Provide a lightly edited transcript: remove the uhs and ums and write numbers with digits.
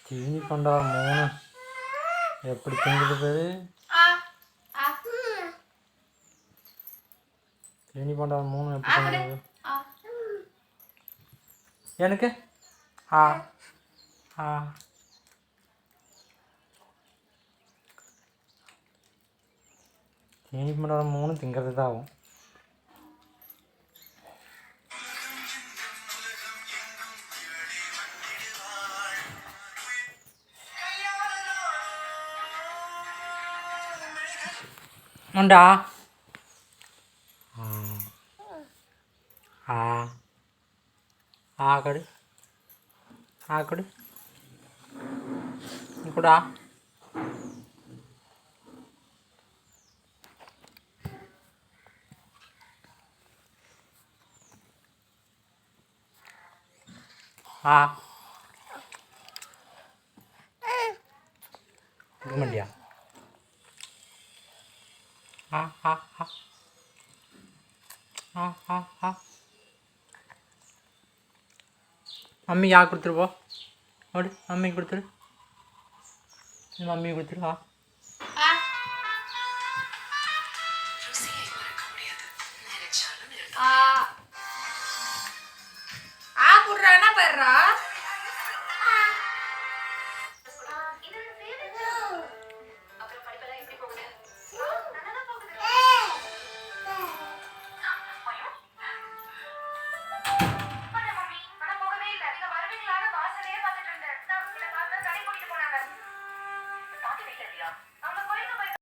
தீனி பண்டா 3 எப்படி திங்குது பேரு? தீனி பண்டா 3 எப்படி திங்குது எனக்கு? ஆ ஆ தீனி பண்டா 3 திங்கிறது தான் ஆகும். உண்டா? ஆ ஆ கடு ஆ கடு கூடா ஆ கொடுக்க மாட்டியா? ஆ ஆ ஆ ஆ ஆ ஆ மம்மி யா கொடுத்துருப்போ ஓடு மம்மி கொடுத்துரு மம்மி கொடுத்துருவா. போடுறானா போடுறா